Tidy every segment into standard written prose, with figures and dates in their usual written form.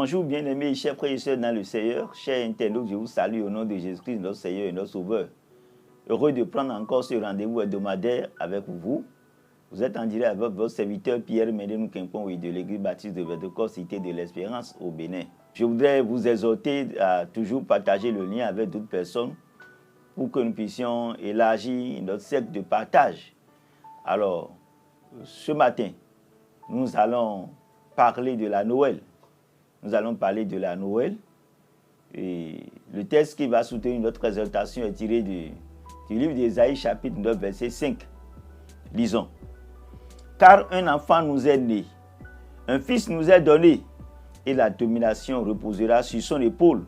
Bonjour bien-aimés, chers frères et sœurs dans le Seigneur, chers internautes, je vous salue au nom de Jésus-Christ, notre Seigneur et notre Sauveur. Heureux de prendre encore ce rendez-vous hebdomadaire avec vous. Vous êtes en direct avec votre serviteur Pierre Médénou Quimpon de l'église baptiste de Védécor, cité de l'Espérance au Bénin. Je voudrais vous exhorter à toujours partager le lien avec d'autres personnes pour que nous puissions élargir notre cercle de partage. Alors, ce matin, nous allons parler de la Noël. Nous allons parler de la Noël. Et le texte qui va soutenir notre exhortation est tiré du livre d'Ésaïe, chapitre 9, verset 5. Lisons. Car un enfant nous est né, un fils nous est donné, et la domination reposera sur son épaule.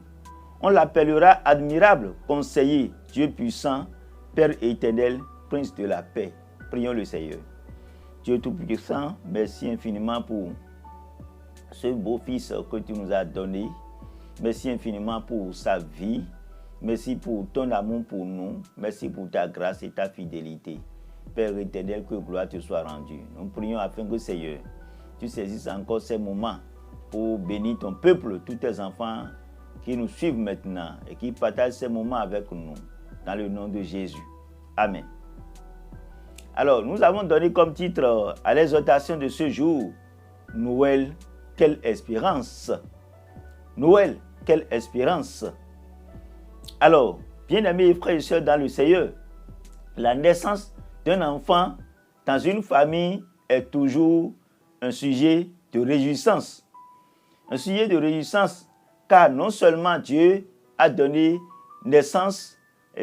On l'appellera admirable, conseiller, Dieu puissant, Père éternel, Prince de la paix. Prions le Seigneur. Dieu tout-puissant, merci infiniment pour ce beau fils que tu nous as donné. Merci infiniment pour sa vie. Merci pour ton amour pour nous. Merci pour ta grâce et ta fidélité. Père éternel, que gloire te soit rendue. Nous prions afin que, Seigneur, tu saisisses encore ces moments pour bénir ton peuple, tous tes enfants qui nous suivent maintenant et qui partagent ces moments avec nous. Dans le nom de Jésus. Amen. Alors, nous avons donné comme titre à l'exhortation de ce jour, Noël, quelle espérance. Noël, quelle espérance. Alors, bien-aimés frères et sœurs dans le Seigneur, la naissance d'un enfant dans une famille est toujours un sujet de réjouissance. Un sujet de réjouissance car non seulement Dieu a donné naissance,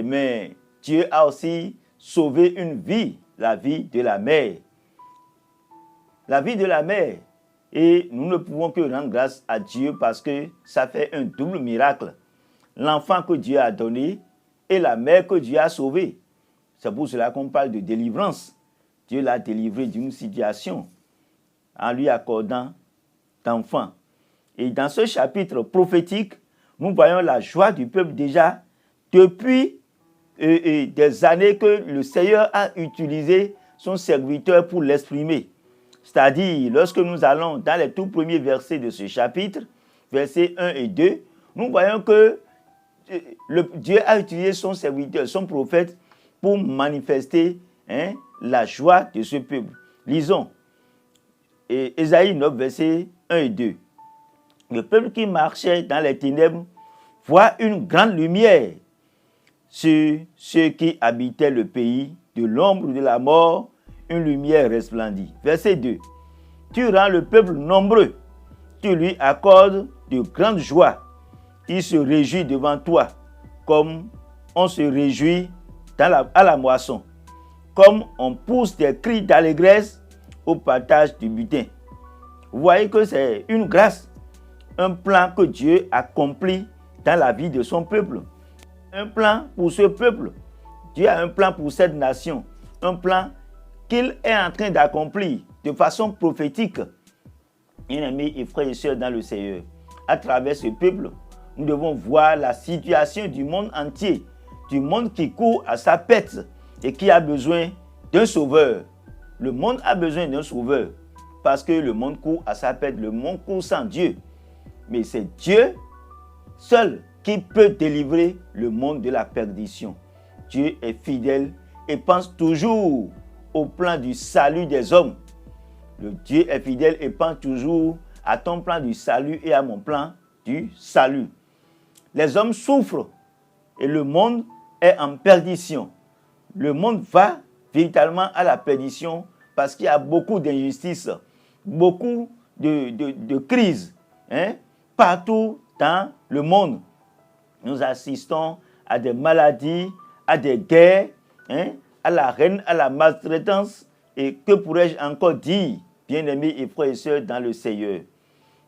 mais Dieu a aussi sauvé une vie, la vie de la mère. La vie de la mère. Et nous ne pouvons que rendre grâce à Dieu parce que ça fait un double miracle. L'enfant que Dieu a donné et la mère que Dieu a sauvée. C'est pour cela qu'on parle de délivrance. Dieu l'a délivré d'une situation en lui accordant d'enfant. Et dans ce chapitre prophétique, nous voyons la joie du peuple déjà depuis des années que le Seigneur a utilisé son serviteur pour l'exprimer. C'est-à-dire, lorsque nous allons dans les tout premiers versets de ce chapitre, versets 1 et 2, nous voyons que Dieu a utilisé son serviteur, son prophète, pour manifester la joie de ce peuple. Lisons Ésaïe 9, versets 1 et 2. Le peuple qui marchait dans les ténèbres voit une grande lumière. Sur ceux qui habitaient le pays de l'ombre de la mort, une lumière resplendit. Verset 2. Tu rends le peuple nombreux, tu lui accordes de grandes joies. Il se réjouit devant toi, comme on se réjouit à la moisson, comme on pousse des cris d'allégresse au partage du butin. Vous voyez que c'est une grâce, un plan que Dieu accomplit dans la vie de son peuple. Un plan pour ce peuple. Dieu a un plan pour cette nation. Un plan qu'il est en train d'accomplir de façon prophétique. Bien-aimés et frères et sœurs dans le Seigneur, à travers ce peuple, nous devons voir la situation du monde entier, du monde qui court à sa perte et qui a besoin d'un sauveur. Le monde a besoin d'un sauveur parce que le monde court à sa perte, le monde court sans Dieu. Mais c'est Dieu seul qui peut délivrer le monde de la perdition. Dieu est fidèle et pense toujours au plan du salut des hommes. Le Dieu est fidèle et pense toujours à ton plan du salut et à mon plan du salut. Les hommes souffrent et le monde est en perdition. Le monde va véritablement à la perdition parce qu'il y a beaucoup d'injustices, beaucoup de crises partout dans le monde. Nous assistons à des maladies, à des guerres, à la haine, à la maltraitance. Et que pourrais-je encore dire, bien-aimés et frères et sœurs dans le Seigneur?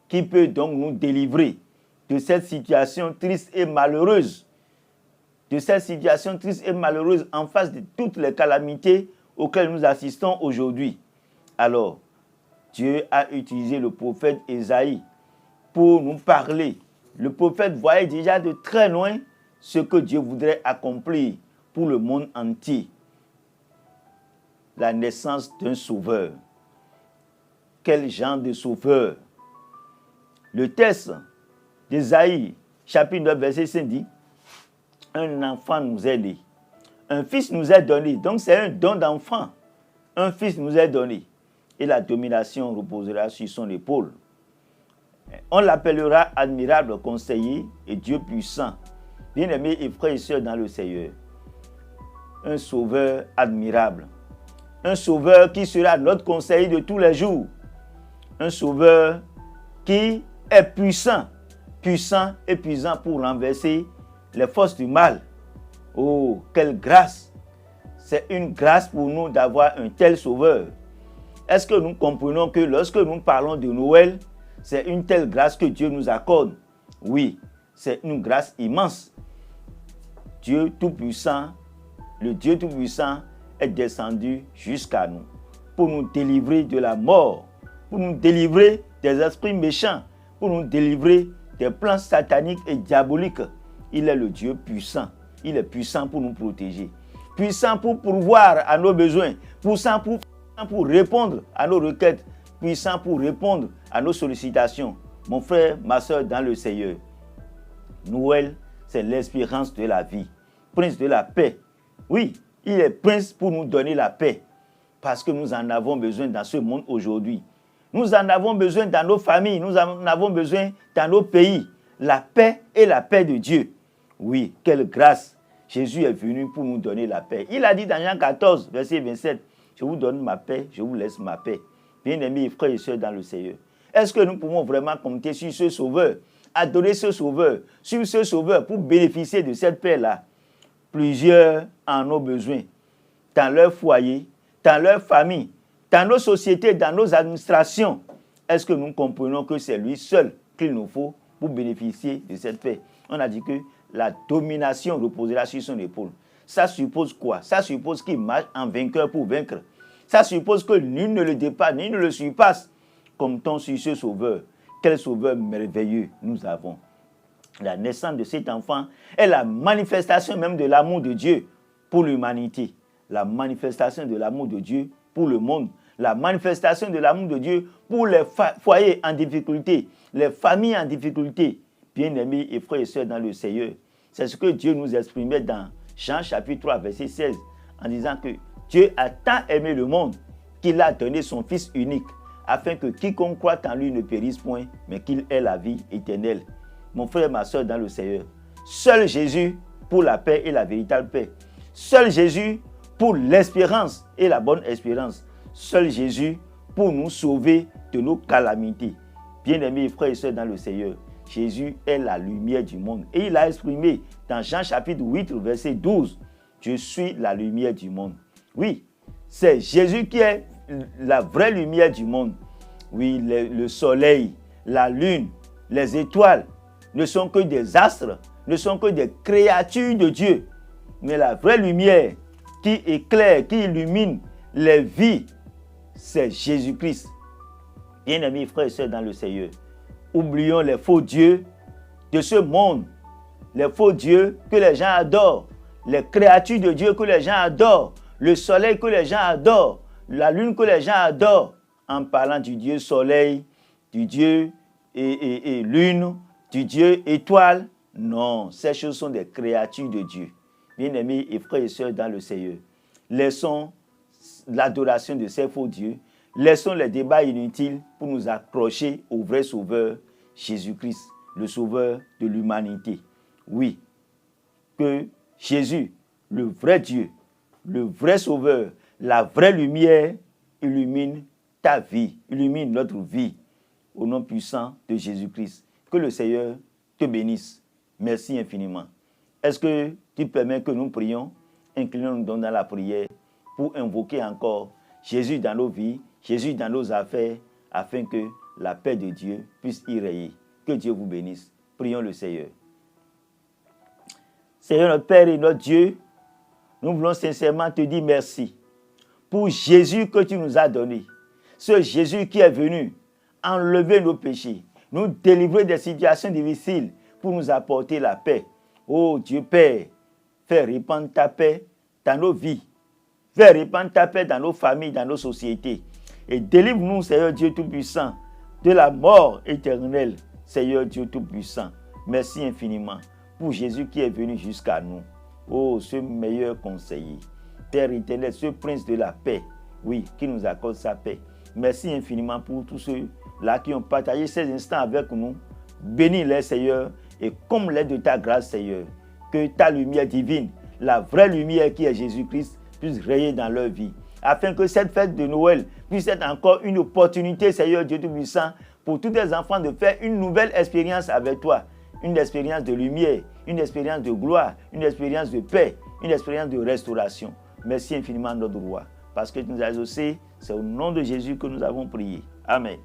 Qui peut donc nous délivrer de cette situation triste et malheureuse? De cette situation triste et malheureuse en face de toutes les calamités auxquelles nous assistons aujourd'hui. Alors, Dieu a utilisé le prophète Ésaïe pour nous parler. Le prophète voyait déjà de très loin ce que Dieu voudrait accomplir pour le monde entier. La naissance d'un sauveur. Quel genre de sauveur? Le texte d'Ésaïe, chapitre 9, verset 5 dit, un enfant nous est né, un fils nous est donné. Donc c'est un don d'enfant. Un fils nous est donné. Et la domination reposera sur son épaule. On l'appellera admirable conseiller et Dieu puissant. Bien-aimés et frères et sœurs dans le Seigneur. Un sauveur admirable. Un sauveur qui sera notre conseiller de tous les jours. Un sauveur qui est puissant. Puissant et puissant pour renverser les forces du mal. Oh, quelle grâce! C'est une grâce pour nous d'avoir un tel sauveur. Est-ce que nous comprenons que lorsque nous parlons de Noël, c'est une telle grâce que Dieu nous accorde? Oui, c'est une grâce immense. Dieu Tout-Puissant, le Dieu Tout-Puissant est descendu jusqu'à nous pour nous délivrer de la mort, pour nous délivrer des esprits méchants, pour nous délivrer des plans sataniques et diaboliques. Il est le Dieu puissant. Il est puissant pour nous protéger. Puissant pour pourvoir à nos besoins. Puissant pour répondre à nos requêtes. Puissant pour répondre à nos sollicitations. Mon frère, ma soeur dans le Seigneur. Noël, c'est l'espérance de la vie. Prince de la paix. Oui, il est prince pour nous donner la paix. Parce que nous en avons besoin dans ce monde aujourd'hui. Nous en avons besoin dans nos familles. Nous en avons besoin dans nos pays. La paix et la paix de Dieu. Oui, quelle grâce. Jésus est venu pour nous donner la paix. Il a dit dans Jean 14, verset 27, je vous donne ma paix, je vous laisse ma paix. Bien-aimés frères et sœurs dans le Seigneur, est-ce que nous pouvons vraiment compter sur ce sauveur, adorer ce sauveur, sur ce sauveur pour bénéficier de cette paix-là? Plusieurs en ont besoin, dans leur foyer, dans leur famille, dans nos sociétés, dans nos administrations. Est-ce que nous comprenons que c'est lui seul qu'il nous faut pour bénéficier de cette paix? On a dit que la domination reposera sur son épaule. Ça suppose quoi? Ça suppose qu'il marche en vainqueur pour vaincre. Ça suppose que nul ne le dépasse, nul ne le surpasse. Comptons sur ce sauveur. Quel sauveur merveilleux nous avons. La naissance de cet enfant est la manifestation même de l'amour de Dieu pour l'humanité. La manifestation de l'amour de Dieu pour le monde. La manifestation de l'amour de Dieu pour les foyers en difficulté, les familles en difficulté. Bien-aimés et frères et sœurs dans le Seigneur, c'est ce que Dieu nous exprimait dans Jean chapitre 3, verset 16, en disant que Dieu a tant aimé le monde qu'il a donné son Fils unique, afin que quiconque croit en lui ne périsse point, mais qu'il ait la vie éternelle. Mon frère et ma sœur dans le Seigneur, seul Jésus pour la paix et la véritable paix. Seul Jésus pour l'espérance et la bonne espérance. Seul Jésus pour nous sauver de nos calamités. Bien-aimés frères et sœurs dans le Seigneur, Jésus est la lumière du monde. Et il a exprimé dans Jean chapitre 8, verset 12, « Je suis la lumière du monde. » Oui, c'est Jésus qui est la vraie lumière du monde. Oui, le soleil, la lune, les étoiles ne sont que des astres, ne sont que des créatures de Dieu. Mais la vraie lumière qui éclaire, qui illumine les vies, c'est Jésus-Christ. Bien-aimés frères et sœurs dans le Seigneur, oublions les faux dieux de ce monde, les faux dieux que les gens adorent, les créatures de Dieu que les gens adorent, le soleil que les gens adorent, la lune que les gens adorent, en parlant du Dieu soleil, du Dieu et lune, du Dieu étoile. Non, ces choses sont des créatures de Dieu. Bien-aimés et frères et sœurs dans le Seigneur, laissons l'adoration de ces faux dieux, laissons les débats inutiles pour nous accrocher au vrai sauveur, Jésus-Christ, le sauveur de l'humanité. Oui, que Jésus, le vrai Dieu, le vrai sauveur, la vraie lumière, illumine ta vie, illumine notre vie, au nom puissant de Jésus-Christ. Que le Seigneur te bénisse. Merci infiniment. Est-ce que tu permets que nous prions? Inclinons-nous donc dans la prière pour invoquer encore Jésus dans nos vies, Jésus dans nos affaires, afin que la paix de Dieu puisse y régner. Que Dieu vous bénisse. Prions le Seigneur. Seigneur notre Père et notre Dieu, nous voulons sincèrement te dire merci pour Jésus que tu nous as donné. Ce Jésus qui est venu enlever nos péchés, nous délivrer des situations difficiles pour nous apporter la paix. Oh Dieu Père, fais répandre ta paix dans nos vies. Fais répandre ta paix dans nos familles, dans nos sociétés. Et délivre-nous, Seigneur Dieu Tout-Puissant, de la mort éternelle, Seigneur Dieu Tout-Puissant. Merci infiniment pour Jésus qui est venu jusqu'à nous. Oh, ce meilleur conseiller, Père éternel, ce prince de la paix, oui, qui nous accorde sa paix. Merci infiniment pour tous ceux-là qui ont partagé ces instants avec nous. Bénis-les, Seigneur, et comble-les de ta grâce, Seigneur. Que ta lumière divine, la vraie lumière qui est Jésus-Christ, puisse rayer dans leur vie. Afin que cette fête de Noël puisse être encore une opportunité, Seigneur Dieu Tout-Puissant, pour tous tes enfants de faire une nouvelle expérience avec toi. Une expérience de lumière, une expérience de gloire, une expérience de paix, une expérience de restauration. Merci infiniment, notre roi, parce que tu nous as exaucés. C'est au nom de Jésus que nous avons prié. Amen.